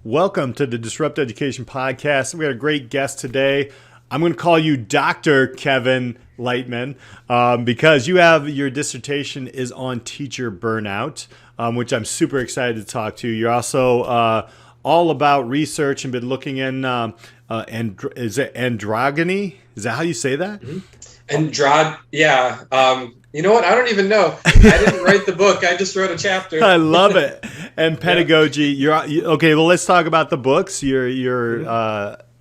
Welcome to the Disrupt Education Podcast. We got a great guest today. I'm going to call you Dr. Kevin Leichtman because your dissertation is on teacher burnout, which I'm super excited to talk to. You're also all about research and been looking in, is it androgyny? Is that how you say that? Yeah. You know what? I don't even know. I didn't write the book. I just wrote a chapter. I love it. And pedagogy. Okay. Well, let's talk about the books. You're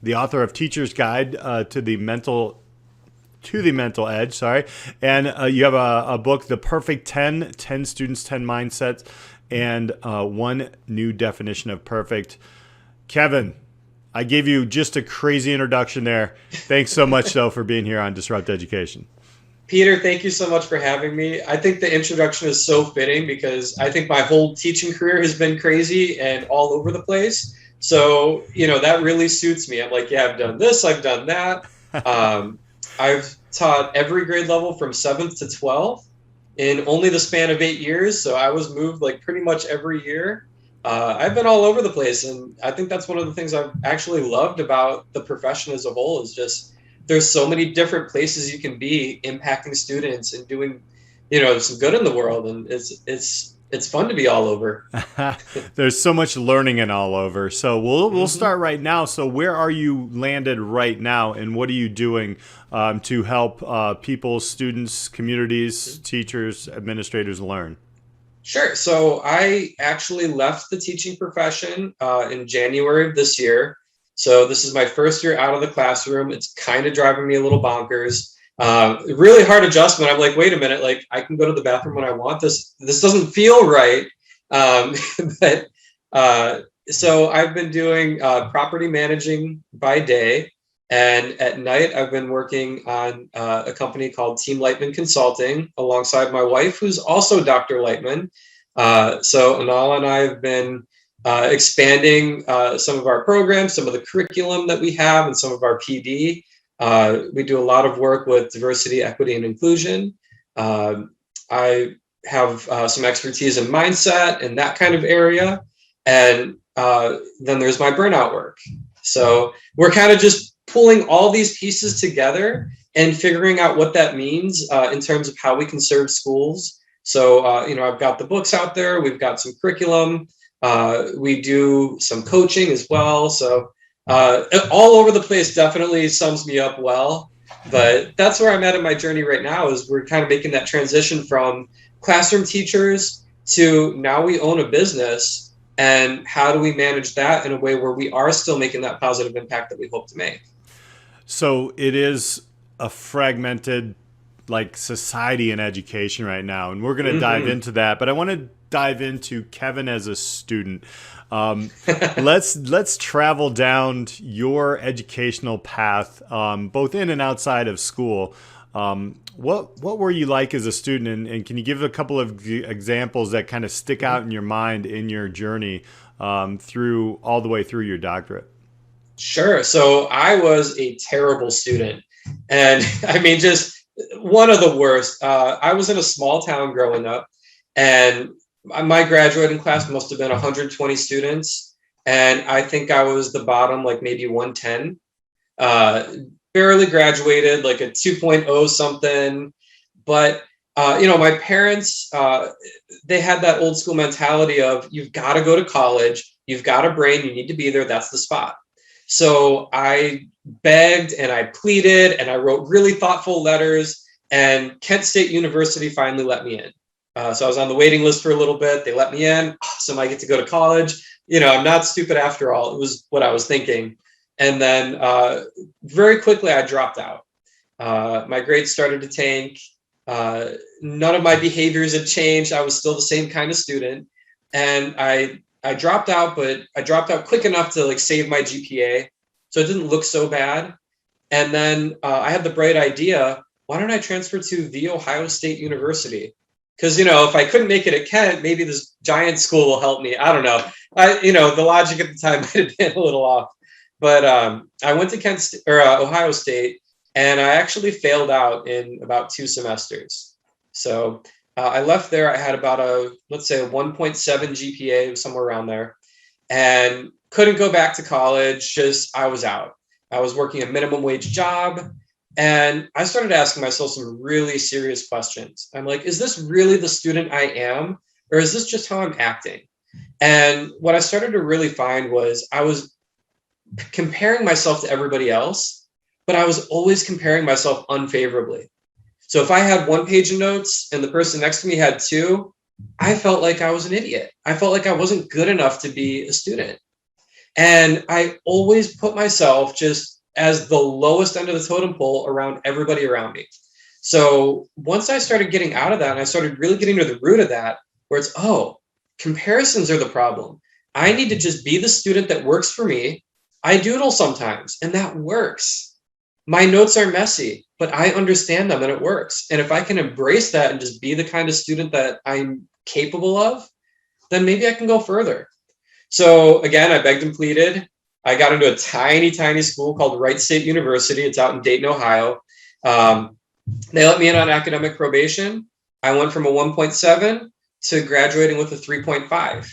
the author of Teacher's Guide to the Mental Edge. Sorry, and you have a book, The Perfect 10 Students, 10 Mindsets, and one new definition of perfect. Kevin, I gave you just a crazy introduction there. Thanks so much, though, for being here on Disrupt Education. Peter, thank you so much for having me. I think the introduction is so fitting because I think my whole teaching career has been crazy and all over the place. So, that really suits me. I'm like, yeah, I've done this, I've done that. I've taught every grade level from 7th to 12th in only the span of 8 years. So I was moved like pretty much every year. I've been all over the place. And I think that's one of the things I've actually loved about the profession as a whole is just there's so many different places you can be impacting students and doing, some good in the world. And it's fun to be all over. There's so much learning and all over. So we'll start right now. So where are you landed right now, and what are you doing to help people, students, communities, teachers, administrators learn? Sure. So I actually left the teaching profession in January of this year. So this is my first year out of the classroom. It's kind of driving me a little bonkers. Really hard adjustment. I'm like, wait a minute, like I can go to the bathroom when I want. This doesn't feel right. So I've been doing property managing by day, and at night I've been working on a company called Team Leichtman Consulting alongside my wife, who's also Dr. Leichtman. So Anala and I have been expanding some of our programs, some of the curriculum that we have, and some of our PD. We do a lot of work with diversity, equity, and inclusion. I have some expertise in mindset and that kind of area. And then there's my burnout work. So we're kind of just pulling all these pieces together and figuring out what that means in terms of how we can serve schools. So, I've got the books out there. We've got some curriculum. We do some coaching as well. So all over the place definitely sums me up well. But that's where I'm at in my journey right now is we're kind of making that transition from classroom teachers to now we own a business. And how do we manage that in a way where we are still making that positive impact that we hope to make? So it is a fragmented society and education right now. And we're going to dive into that. But I want to dive into Kevin as a student. Let's travel down your educational path, both in and outside of school. What were you like as a student, and can you give a couple of examples that kind of stick out in your mind in your journey through all the way through your doctorate? Sure. So I was a terrible student, and I mean, just one of the worst. I was in a small town growing up, and my graduating class must have been 120 students. And I think I was the bottom, like maybe 110, barely graduated, like a 2.0 something. But, my parents, they had that old school mentality of you've got to go to college. You've got a brain. You need to be there. That's the spot. So I begged and I pleaded and I wrote really thoughtful letters, and Kent State University finally let me in. So I was on the waiting list for a little bit. They let me in. Awesome. I get to go to college. I'm not stupid after all. It was what I was thinking. And then very quickly, I dropped out. My grades started to tank. None of my behaviors had changed. I was still the same kind of student. And I dropped out, but I dropped out quick enough to save my GPA. So it didn't look so bad. And then I had the bright idea, why don't I transfer to The Ohio State University? Because, if I couldn't make it at Kent, maybe this giant school will help me. I don't know. The logic at the time might have been a little off. But I went to Ohio State, and I actually failed out in about 2 semesters. So I left there. I had about let's say a 1.7 GPA, somewhere around there. And couldn't go back to college. Just, I was out. I was working a minimum wage job. And I started asking myself some really serious questions. I'm like, is this really the student I am? Or is this just how I'm acting? And what I started to really find was I was comparing myself to everybody else, but I was always comparing myself unfavorably. So if I had 1 page of notes and the person next to me had 2, I felt like I was an idiot. I felt like I wasn't good enough to be a student. And I always put myself just as the lowest end of the totem pole around everybody around me. So once I started getting out of that and I started really getting to the root of that, where it's, oh, comparisons are the problem. I need to just be the student that works for me. I doodle sometimes, and that works. My notes are messy, but I understand them and it works. And if I can embrace that and just be the kind of student that I'm capable of, then maybe I can go further. So again, I begged and pleaded. I got into a tiny, tiny school called Wright State University. It's out in Dayton, Ohio. They let me in on academic probation. I went from a 1.7 to graduating with a 3.5.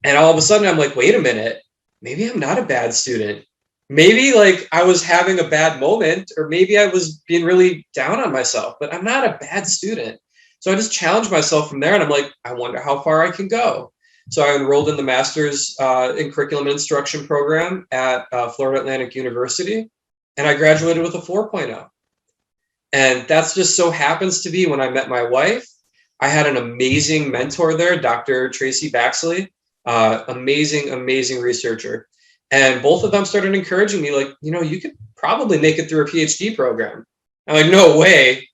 And all of a sudden I'm like, wait a minute, maybe I'm not a bad student. Maybe like I was having a bad moment, or maybe I was being really down on myself, but I'm not a bad student. So I just challenged myself from there. And I'm like, I wonder how far I can go. So I enrolled in the Master's in Curriculum and Instruction program at Florida Atlantic University, and I graduated with a 4.0. And that's just so happens to be when I met my wife. I had an amazing mentor there, Dr. Tracy Baxley, amazing, amazing researcher. And both of them started encouraging me, like, you know, you could probably make it through a PhD program. I'm like, no way,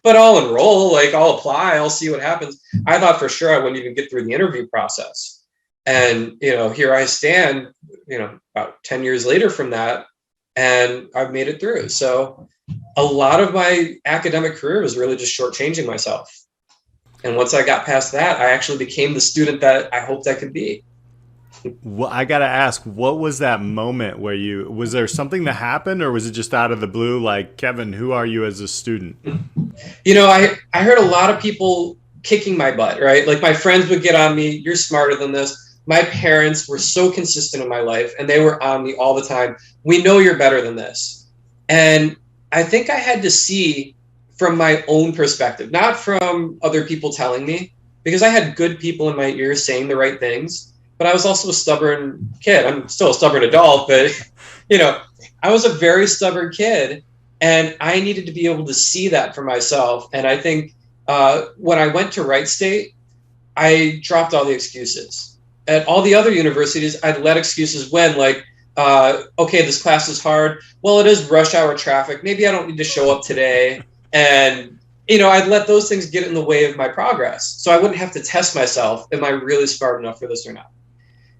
but I'll enroll, like I'll apply, I'll see what happens. I thought for sure I wouldn't even get through the interview process. And, you know, here I stand, you know, about 10 years later from that, and I've made it through. So a lot of my academic career was really just shortchanging myself. And once I got past that, I actually became the student that I hoped I could be. Well, I got to ask, what was that moment where was there something that happened, or was it just out of the blue? Like, Kevin, who are you as a student? You know, I heard a lot of people kicking my butt, right? Like my friends would get on me, you're smarter than this. My parents were so consistent in my life and they were on me all the time. We know you're better than this. And I think I had to see from my own perspective, not from other people telling me, because I had good people in my ears saying the right things. But I was also a stubborn kid. I'm still a stubborn adult, but, you know, I was a very stubborn kid, and I needed to be able to see that for myself. And I think when I went to Wright State, I dropped all the excuses. At all the other universities, I'd let excuses win, like, okay, this class is hard. Well, it is rush hour traffic. Maybe I don't need to show up today. And, you know, I'd let those things get in the way of my progress. So I wouldn't have to test myself. Am I really smart enough for this or not?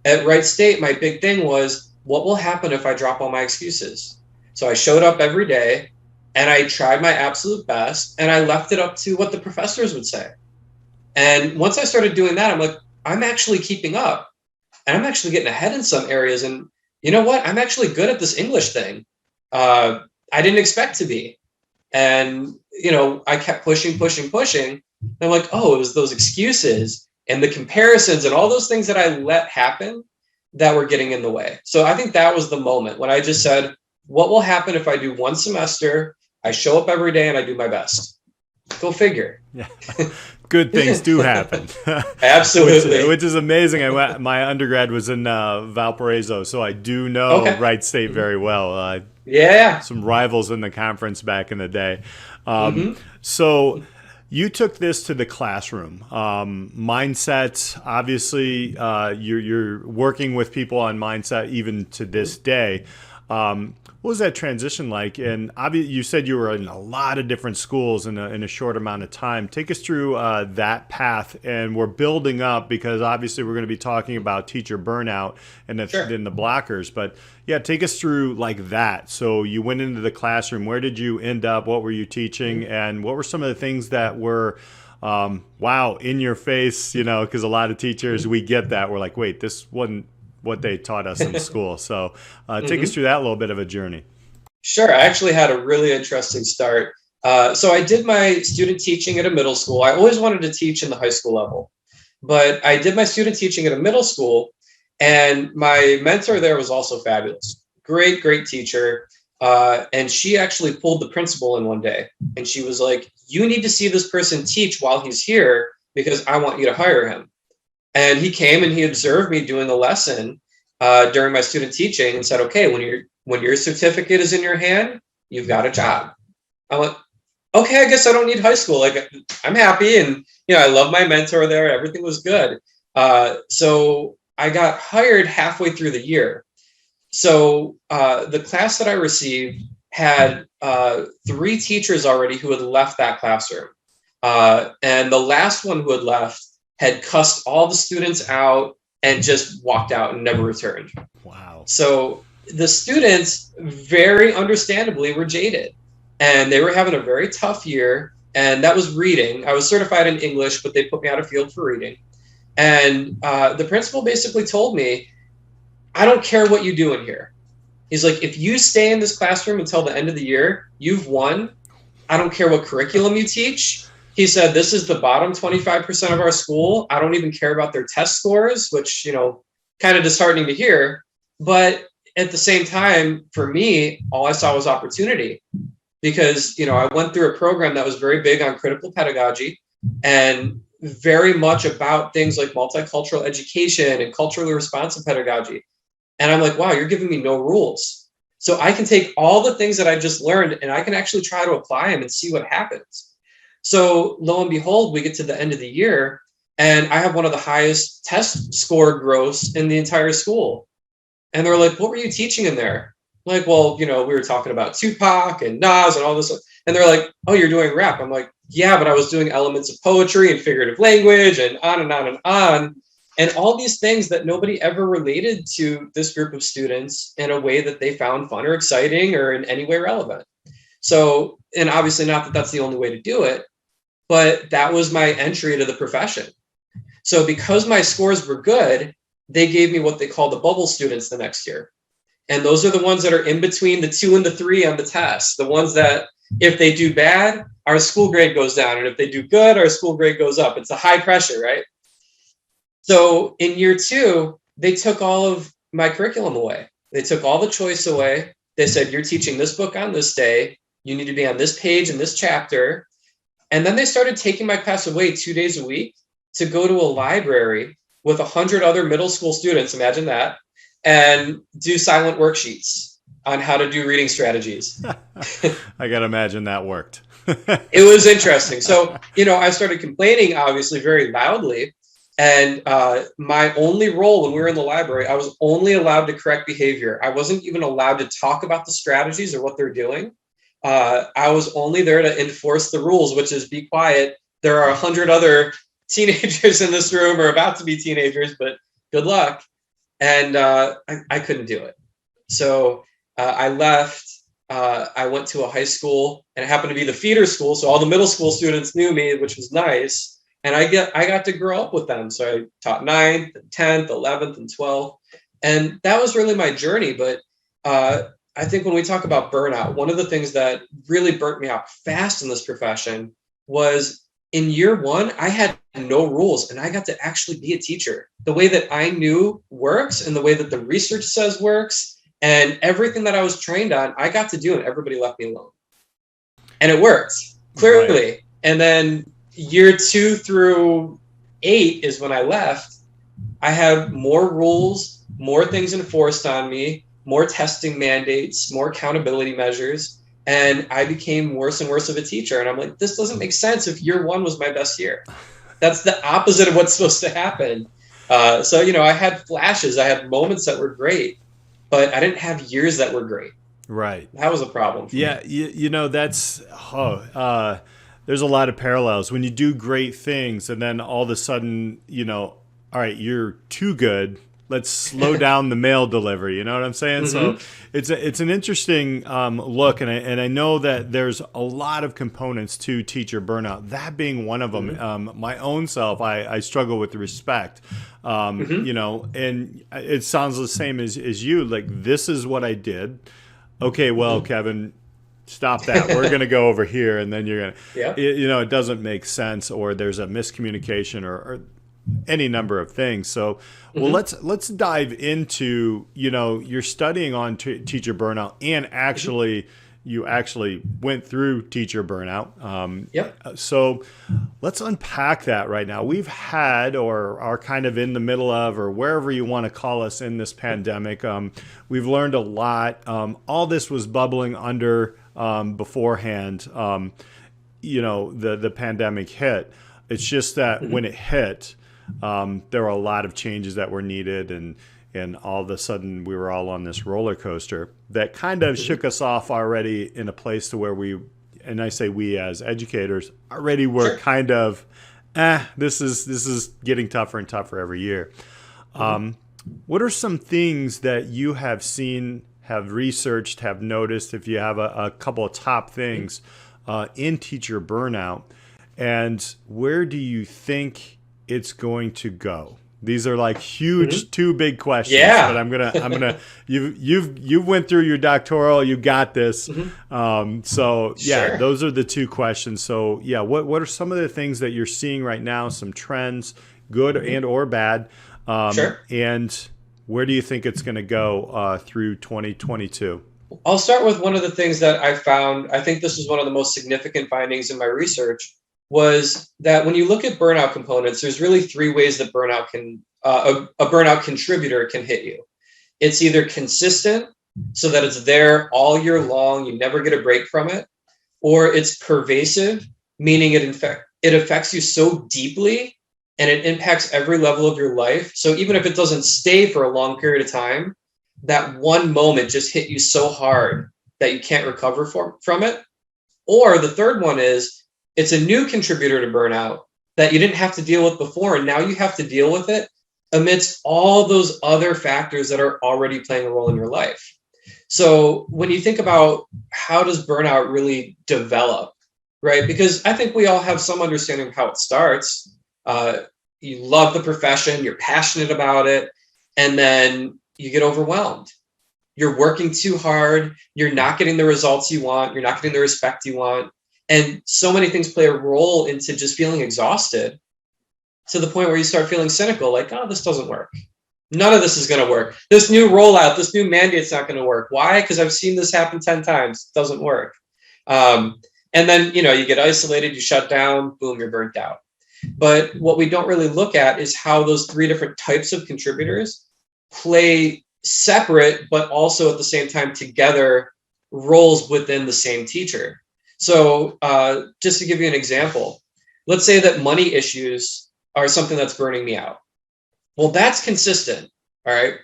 At Wright State, my big thing was, what will happen if I drop all my excuses? So I showed up every day and I tried my absolute best, and I left it up to what the professors would say. And once I started doing that, I'm like, I'm actually keeping up, and I'm actually getting ahead in some areas. And you know what? I'm actually good at this English thing. I didn't expect to be. And, you know, I kept pushing. And I'm like, oh, it was those excuses and the comparisons and all those things that I let happen that were getting in the way. So I think that was the moment when I just said, what will happen if I do one semester, I show up every day and I do my best? Go figure. Yeah. Good things do happen. Absolutely. which is amazing. My undergrad was in Valparaiso, so I do know Wright State very well. Yeah. Some rivals in the conference back in the day. So you took this to the classroom. Mindset, obviously, you're working with people on mindset even to this day. What was that transition like? And you said you were in a lot of different schools in a short amount of time. Take us through that path. And we're building up because obviously we're going to be talking about teacher burnout and the blockers. But yeah, take us through like that. So you went into the classroom. Where did you end up? What were you teaching? And what were some of the things that were, wow, in your face? You know, because a lot of teachers, we get that. We're like, wait, this wasn't what they taught us in school. So take us through that little bit of a journey. Sure. I actually had a really interesting start. So I did my student teaching at a middle school. I always wanted to teach in the high school level, but I did my student teaching at a middle school. And my mentor there was also fabulous. Great, great teacher. And she actually pulled the principal in one day. And she was like, you need to see this person teach while he's here because I want you to hire him. And he came and he observed me doing a lesson during my student teaching and said, okay, when your certificate is in your hand, you've got a job. I went, okay, I guess I don't need high school. Like, I'm happy. And, I love my mentor there. Everything was good. So I got hired halfway through the year. So the class that I received had 3 teachers already who had left that classroom. And the last one who had left had cussed all the students out and just walked out and never returned. Wow. So the students, very understandably, were jaded. And they were having a very tough year. And that was reading. I was certified in English, but they put me out of field for reading. And the principal basically told me, I don't care what you do in here. He's like, if you stay in this classroom until the end of the year, you've won. I don't care what curriculum you teach. He said, this is the bottom 25% of our school. I don't even care about their test scores, which, kind of disheartening to hear. But at the same time, for me, all I saw was opportunity because, I went through a program that was very big on critical pedagogy and very much about things like multicultural education and culturally responsive pedagogy. And I'm like, wow, you're giving me no rules. So I can take all the things that I just learned and I can actually try to apply them and see what happens. So lo and behold, we get to the end of the year and I have one of the highest test score growths in the entire school. And they're like, what were you teaching in there? I'm like, well, we were talking about Tupac and Nas and all this. And they're like, oh, you're doing rap. I'm like, yeah, but I was doing elements of poetry and figurative language and on and on and on. And all these things that nobody ever related to this group of students in a way that they found fun or exciting or in any way relevant. So, and obviously not that that's the only way to do it, but that was my entry to the profession. So because my scores were good, they gave me what they call the bubble students the next year. And those are the ones that are in between the 2 and the 3 on the test. The ones that if they do bad, our school grade goes down. And if they do good, our school grade goes up. It's a high pressure, right? So in year 2, they took all of my curriculum away. They took all the choice away. They said, you're teaching this book on this day. You need to be on this page in this chapter. And then they started taking my class away 2 days a week to go to a library with 100 other middle school students, imagine that, and do silent worksheets on how to do reading strategies. I got to imagine that worked. It was interesting. So, I started complaining, obviously, very loudly. And my only role when we were in the library, I was only allowed to correct behavior. I wasn't even allowed to talk about the strategies or what they're doing. I was only there to enforce the rules, which is be quiet. There are 100 other teenagers in this room or about to be teenagers, but good luck. And I couldn't do it. So I left. I went to a high school and it happened to be the feeder school. So all the middle school students knew me, which was nice. And I got to grow up with them. So I taught 9th, 10th, 11th, and 12th. And that was really my journey. But I think when we talk about burnout, one of the things that really burnt me out fast in this profession was in year 1, I had no rules and I got to actually be a teacher. The way that I knew works and the way that the research says works and everything that I was trained on, I got to do and everybody left me alone. And it worked, clearly. Right. And then year 2 through 8 is when I left. I had more rules, more things enforced on me, more testing mandates, more accountability measures. And I became worse and worse of a teacher. And I'm like, this doesn't make sense if year 1 was my best year. That's the opposite of what's supposed to happen. So, I had flashes. I had moments that were great, but I didn't have years that were great. Right. That was a problem for me. That's, there's a lot of parallels. When you do great things and then all of a sudden, all right, you're too good. Let's slow down the mail delivery. You know what I'm saying? Mm-hmm. So it's an interesting look, and I know that there's a lot of components to teacher burnout. That being one of them. Mm-hmm. My own self, I struggle with respect. Mm-hmm. And it sounds the same as you. Like, this is what I did. Okay, well, mm-hmm. Kevin, stop that. We're going to go over here, and then you're going to. Yeah. It doesn't make sense, or there's a miscommunication, or any number of things. So, well, let's dive into, you're studying on teacher burnout, and actually you actually went through teacher burnout. Yep. So let's unpack that right now. We've had, or are kind of in the middle of, or wherever you want to call us in this pandemic, we've learned a lot. All this was bubbling under beforehand. The pandemic hit. It's just that when it hit, there were a lot of changes that were needed, and all of a sudden we were all on this roller coaster that kind of shook us off already in a place to where we, and I say we as educators, already were kind of, this is getting tougher and tougher every year. What are some things that you have seen, have researched, have noticed, if you have a couple of top things in teacher burnout, and where do you think it's going to go? These are like huge, two big questions. Yeah. But I'm gonna. You went through your doctoral. You got this. Sure. Those are the two questions. So yeah, what are some of the things that you're seeing right now? Some trends, good and or bad. Sure. And where do you think it's going to go through 2022? I'll start with one of the things that I found. I think this was one of the most significant findings in my research, was that when you look at burnout components, there's really three ways that burnout can, a burnout contributor can hit you. It's either consistent, so that it's there all year long, you never get a break from it, or it's pervasive, meaning it affects you so deeply and it impacts every level of your life. So even if it doesn't stay for a long period of time, that one moment just hit you so hard that you can't recover from it. Or the third one is, it's a new contributor to burnout that you didn't have to deal with before, and now you have to deal with it amidst all those other factors that are already playing a role in your life. So when you think about how does burnout really develop, right? Because I think we all have some understanding of how it starts. You love the profession, you're passionate about it, and then you get overwhelmed. You're working too hard, you're not getting the results you want, you're not getting the respect you want. And so many things play a role into just feeling exhausted, to the point where you start feeling cynical, like, oh, this doesn't work. None of this is going to work. This new rollout, this new mandate's not going to work. Why? Because I've seen this happen 10 times. It doesn't work. And then, you get isolated, you shut down, boom, you're burnt out. But what we don't really look at is how those three different types of contributors play separate, but also at the same time together, roles within the same teacher. So just to give you an example, let's say that money issues are something that's burning me out. Well, that's consistent, all right?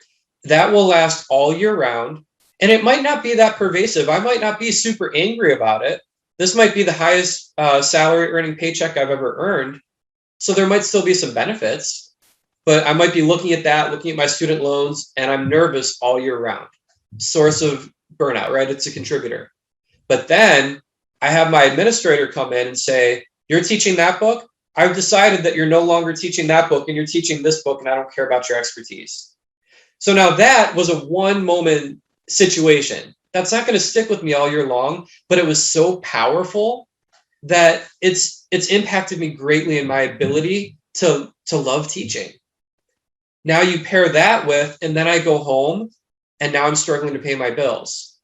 That will last all year round, and it might not be that pervasive. I might not be super angry about it. This might be the highest salary earning paycheck I've ever earned. So there might still be some benefits, but I might be looking at my student loans, and I'm nervous all year round. Source of burnout, right? It's a contributor. But then I have my administrator come in and say, you're teaching that book? I've decided that you're no longer teaching that book and you're teaching this book, and I don't care about your expertise. So now that was a one moment situation. That's not going to stick with me all year long, but it was so powerful that it's impacted me greatly in my ability to love teaching. Now you pair that with, and then I go home and now I'm struggling to pay my bills.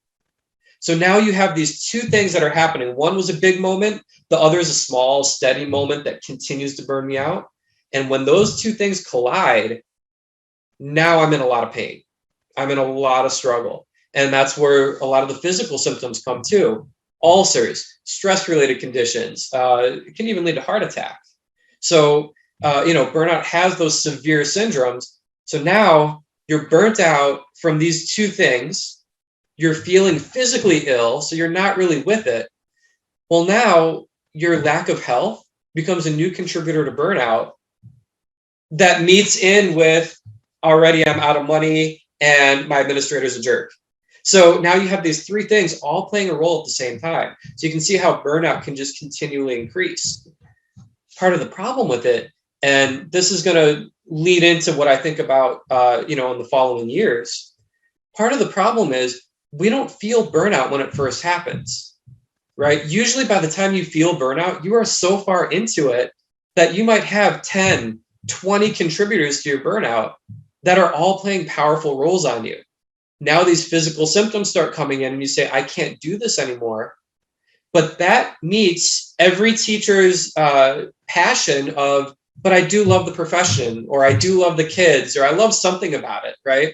So now you have these two things that are happening. One was a big moment. The other is a small, steady moment that continues to burn me out. And when those two things collide, now I'm in a lot of pain. I'm in a lot of struggle. And that's where a lot of the physical symptoms come too. Ulcers, stress-related conditions, it can even lead to heart attack. So, burnout has those severe syndromes. So now you're burnt out from these two things. You're feeling physically ill, so you're not really with it. Well, now your lack of health becomes a new contributor to burnout that meets in with, already I'm out of money and my administrator's a jerk. So now you have these three things all playing a role at the same time. So you can see how burnout can just continually increase. Part of the problem with it, and this is going to lead into what I think about, in the following years. Part of the problem is we don't feel burnout when it first happens, right? Usually by the time you feel burnout, you are so far into it that you might have 10, 20 contributors to your burnout that are all playing powerful roles on you. Now these physical symptoms start coming in and you say, I can't do this anymore. But that meets every teacher's passion of, but I do love the profession, or I do love the kids, or I love something about it, right?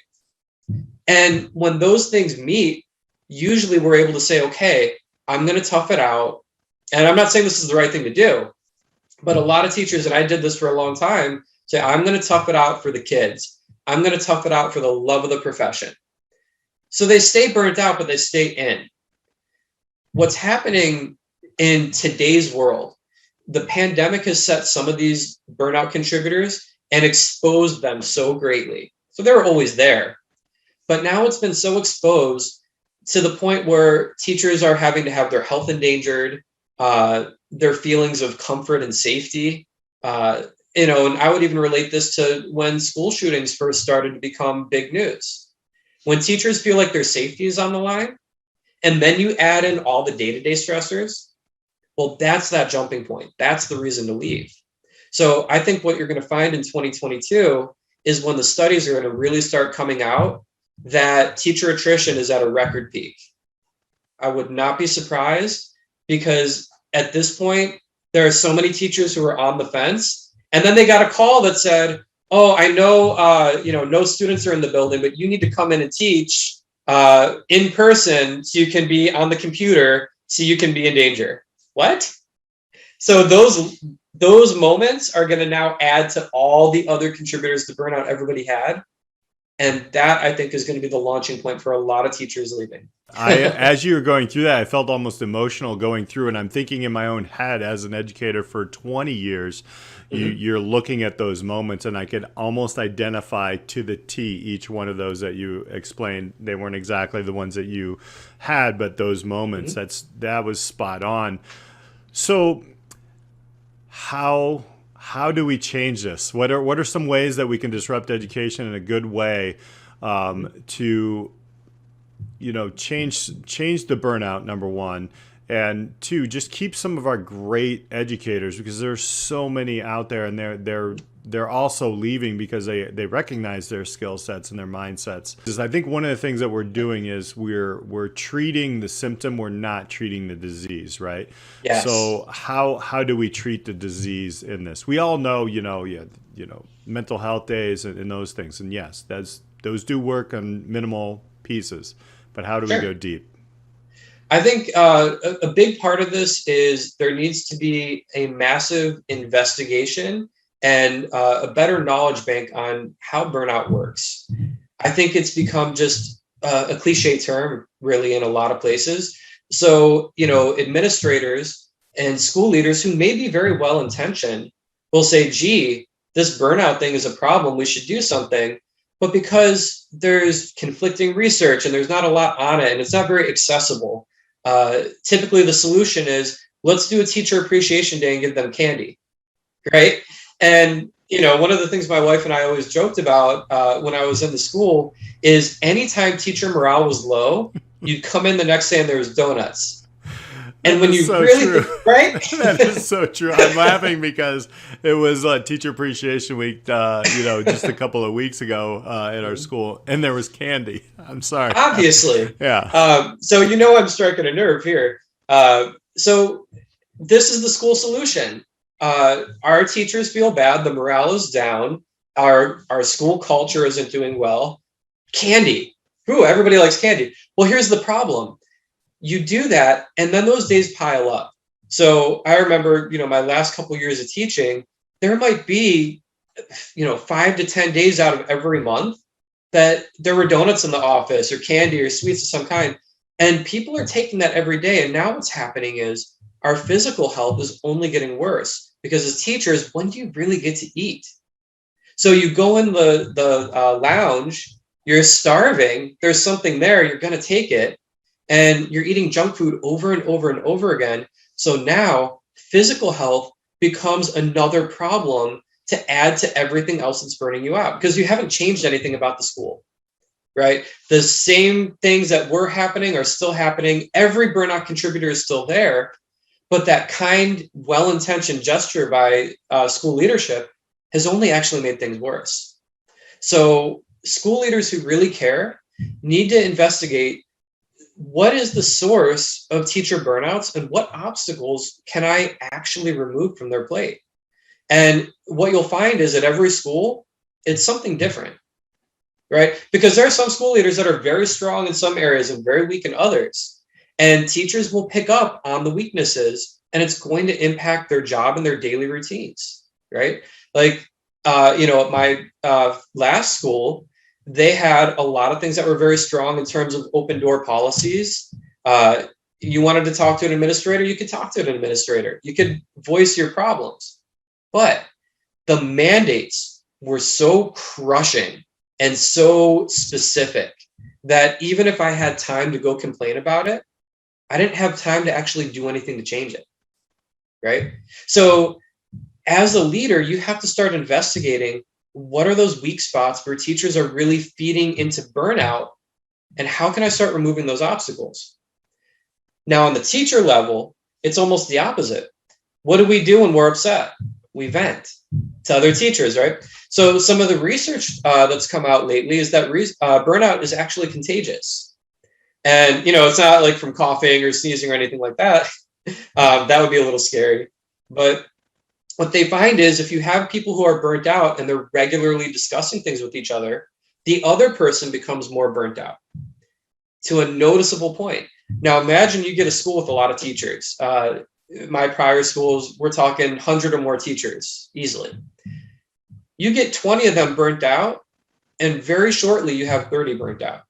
And when those things meet, usually we're able to say, okay, I'm going to tough it out. And I'm not saying this is the right thing to do, but a lot of teachers, and I did this for a long time, say, I'm going to tough it out for the kids. I'm going to tough it out for the love of the profession. So they stay burnt out, but they stay in. What's happening in today's world, the pandemic has set some of these burnout contributors and exposed them so greatly. So they were always there, but now it's been so exposed to the point where teachers are having to have their health endangered, their feelings of comfort and safety. And I would even relate this to when school shootings first started to become big news. When teachers feel like their safety is on the line, and then you add in all the day-to-day stressors, well, that's that jumping point. That's the reason to leave. So I think what you're going to find in 2022 is when the studies are going to really start coming out, that teacher attrition is at a record peak. I would not be surprised, because at this point, there are so many teachers who are on the fence. And then they got a call that said, oh, I know, no students are in the building, but you need to come in and teach in person so you can be on the computer so you can be in danger. What? So those moments are going to now add to all the other contributors to burnout everybody had. And that, I think, is going to be the launching point for a lot of teachers leaving. As you were going through that, I felt almost emotional going through, and I'm thinking in my own head as an educator for 20 years, you're looking at those moments, and I could almost identify to the T each one of those that you explained. They weren't exactly the ones that you had, but those moments, that was spot on. So how do we change this? What are some ways that we can disrupt education in a good way to change the burnout, number one, and two, just keep some of our great educators, because there's so many out there, and they're also leaving because they recognize their skill sets and their mindsets. Because I think one of the things that we're doing is we're treating the symptom, we're not treating the disease, right? Yes. So how do we treat the disease in this? We all know, mental health days and those things, and yes, those do work on minimal pieces, but how do we go deep? I think a big part of this is there needs to be a massive investigation and a better knowledge bank on how burnout works. I think it's become just a cliche term, really, in a lot of places. So, administrators and school leaders who may be very well-intentioned will say, gee, this burnout thing is a problem, we should do something. But because there's conflicting research and there's not a lot on it and it's not very accessible, typically the solution is, let's do a teacher appreciation day and give them candy, right? And, one of the things my wife and I always joked about when I was in the school is anytime teacher morale was low, you'd come in the next day and there was donuts. And when you really think, right? That is so true. I'm laughing because it was Teacher Appreciation Week, just a couple of weeks ago at our school, and there was candy. I'm sorry. Obviously. Yeah. So I'm striking a nerve here. So this is the school solution. Our teachers feel bad. The morale is down. Our school culture isn't doing well. Candy. Ooh, everybody likes candy. Well, here's the problem. You do that, and then those days pile up. So I remember, my last couple of years of teaching, there might be, 5 to 10 days out of every month that there were donuts in the office or candy or sweets of some kind. And people are taking that every day. And now what's happening is our physical health is only getting worse, because as teachers, when do you really get to eat? So you go in the lounge, you're starving, there's something there, you're going to take it. And you're eating junk food over and over and over again. So now physical health becomes another problem to add to everything else that's burning you out, because you haven't changed anything about the school, right? The same things that were happening are still happening. Every burnout contributor is still there, but that kind, well-intentioned gesture by school leadership has only actually made things worse. So school leaders who really care need to investigate what is the source of teacher burnouts and what obstacles can I actually remove from their plate. And what you'll find is at every school, it's something different, right? Because there are some school leaders that are very strong in some areas and very weak in others. And teachers will pick up on the weaknesses, and it's going to impact their job and their daily routines, right? Like, at my last school, they had a lot of things that were very strong in terms of open door policies. You wanted to talk to an administrator, you could talk to an administrator. You could voice your problems. But the mandates were so crushing and so specific that even if I had time to go complain about it, I didn't have time to actually do anything to change it, right? So as a leader, you have to start investigating what are those weak spots where teachers are really feeding into burnout, and how can I start removing those obstacles? Now, on the teacher level, it's almost the opposite. What do we do when we're upset? We vent to other teachers, right? So some of the research that's come out lately is that burnout is actually contagious. And, it's not like from coughing or sneezing or anything like that. That would be a little scary. But what they find is if you have people who are burnt out and they're regularly discussing things with each other, the other person becomes more burnt out to a noticeable point. Now, imagine you get a school with a lot of teachers. My prior schools, we're talking 100 or more teachers easily. You get 20 of them burnt out, and very shortly you have 30 burnt out.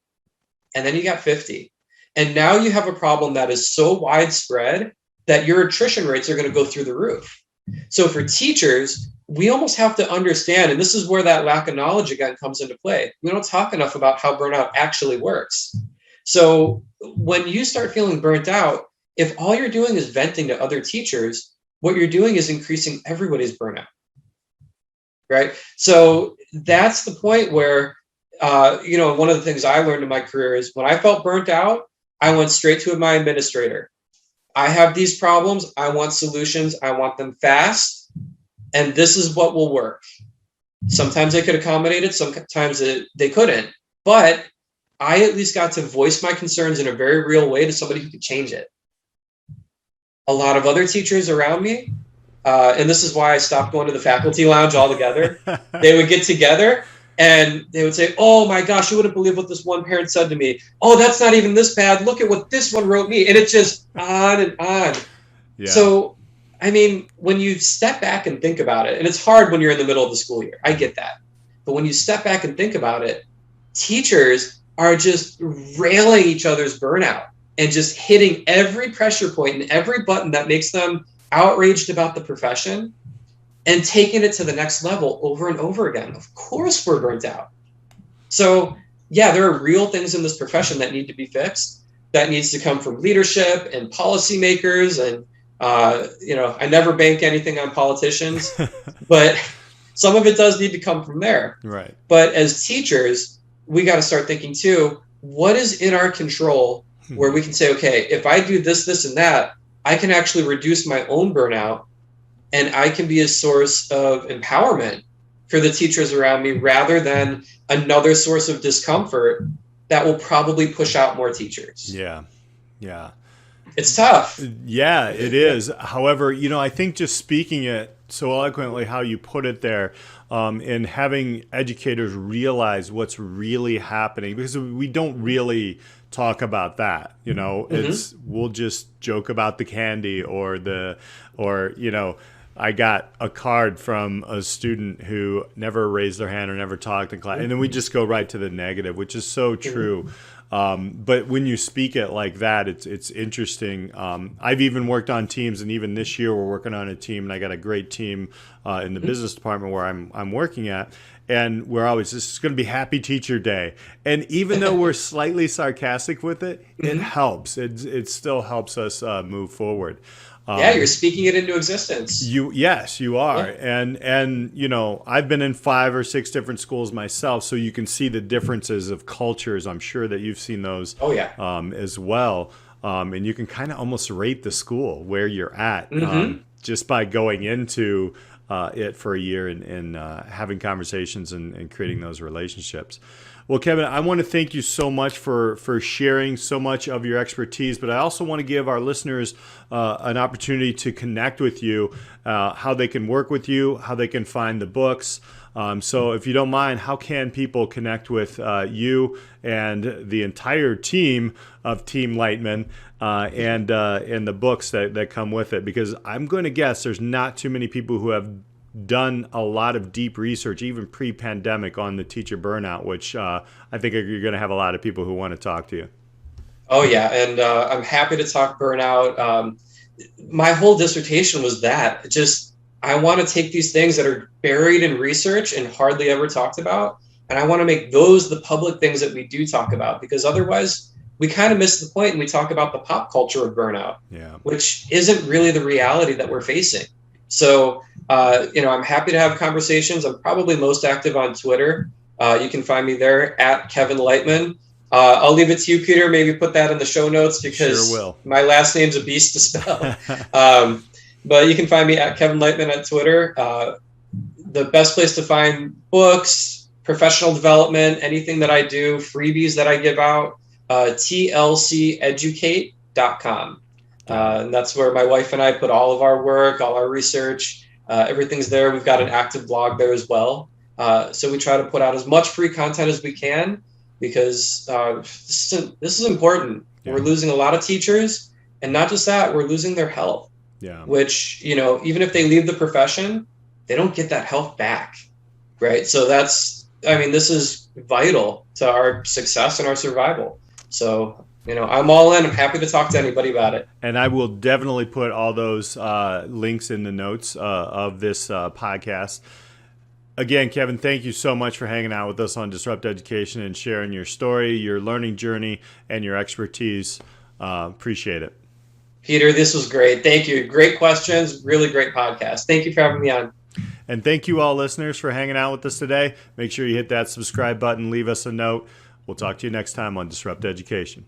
And then you got 50. And now you have a problem that is so widespread that your attrition rates are going to go through the roof. So for teachers, we almost have to understand, and this is where that lack of knowledge again comes into play. We don't talk enough about how burnout actually works. So when you start feeling burnt out, if all you're doing is venting to other teachers, what you're doing is increasing everybody's burnout, right? So that's the point where, one of the things I learned in my career is when I felt burnt out, I went straight to my administrator. I have these problems. I want solutions. I want them fast. And this is what will work. Sometimes they could accommodate it. Sometimes they couldn't. But I at least got to voice my concerns in a very real way to somebody who could change it. A lot of other teachers around me, and this is why I stopped going to the faculty lounge altogether. They would get together and they would say, "Oh my gosh, you wouldn't believe what this one parent said to me. Oh, that's not even this bad. Look at what this one wrote me." And it's just on and on. Yeah. So, when you step back and think about it, and it's hard when you're in the middle of the school year, I get that. But when you step back and think about it, teachers are just railing each other's burnout and just hitting every pressure point and every button that makes them outraged about the profession and taking it to the next level over and over again. Of course we're burnt out. So yeah, there are real things in this profession that need to be fixed. That needs to come from leadership and policymakers. And, I never bank anything on politicians, but some of it does need to come from there. Right. But as teachers, we got to start thinking too, what is in our control where we can say, okay, if I do this, this, and that, I can actually reduce my own burnout, and I can be a source of empowerment for the teachers around me rather than another source of discomfort that will probably push out more teachers. Yeah. Yeah. It's tough. Yeah, it is. However, I think just speaking it so eloquently how you put it there, and having educators realize what's really happening, because we don't really talk about that. It's we'll just joke about the candy or I got a card from a student who never raised their hand or never talked in class, and then we just go right to the negative, which is so true. But when you speak it like that, it's interesting. I've even worked on teams, and even this year we're working on a team, and I got a great team in the business department where I'm working at, and we're always, this is going to be Happy Teacher Day, and even though we're slightly sarcastic with it, it helps. It still helps us move forward. Yeah, you're speaking it into existence. Yes, you are. Yeah. And I've been in 5 or 6 different schools myself, so you can see the differences of cultures. I'm sure that you've seen those as well. And you can kind of almost rate the school where you're at just by going into it for a year and having conversations and creating those relationships. Well, Kevin, I want to thank you so much for sharing so much of your expertise, but I also want to give our listeners an opportunity to connect with you, how they can work with you, how they can find the books. So if you don't mind, how can people connect with you and the entire team of Team Leichtman and the books that come with it? Because I'm going to guess there's not too many people who have done a lot of deep research, even pre-pandemic, on the teacher burnout, which I think you're going to have a lot of people who want to talk to you. Oh, yeah. And I'm happy to talk burnout. My whole dissertation was that. I want to take these things that are buried in research and hardly ever talked about, and I want to make those the public things that we do talk about, because otherwise we kind of miss the point and we talk about the pop culture of burnout, which isn't really the reality that we're facing. So, I'm happy to have conversations. I'm probably most active on Twitter. You can find me there at Kevin Leichtman. I'll leave it to you, Peter. Maybe put that in the show notes, because my last name's a beast to spell. But you can find me at Kevin Leichtman on Twitter. The best place to find books, professional development, anything that I do, freebies that I give out, TLCeducate.com. And that's where my wife and I put all of our work, all our research, everything's there. We've got an active blog there as well. So we try to put out as much free content as we can, because this is important. Yeah. We're losing a lot of teachers, and not just that, we're losing their health. Yeah. Which, even if they leave the profession, they don't get that health back, right? So this is vital to our success and our survival. So, I'm all in. I'm happy to talk to anybody about it. And I will definitely put all those links in the notes of this podcast. Again, Kevin, thank you so much for hanging out with us on Disrupt Education and sharing your story, your learning journey, and your expertise. Appreciate it. Peter, this was great. Thank you. Great questions. Really great podcast. Thank you for having me on. And thank you all listeners for hanging out with us today. Make sure you hit that subscribe button, leave us a note. We'll talk to you next time on Disrupt Education.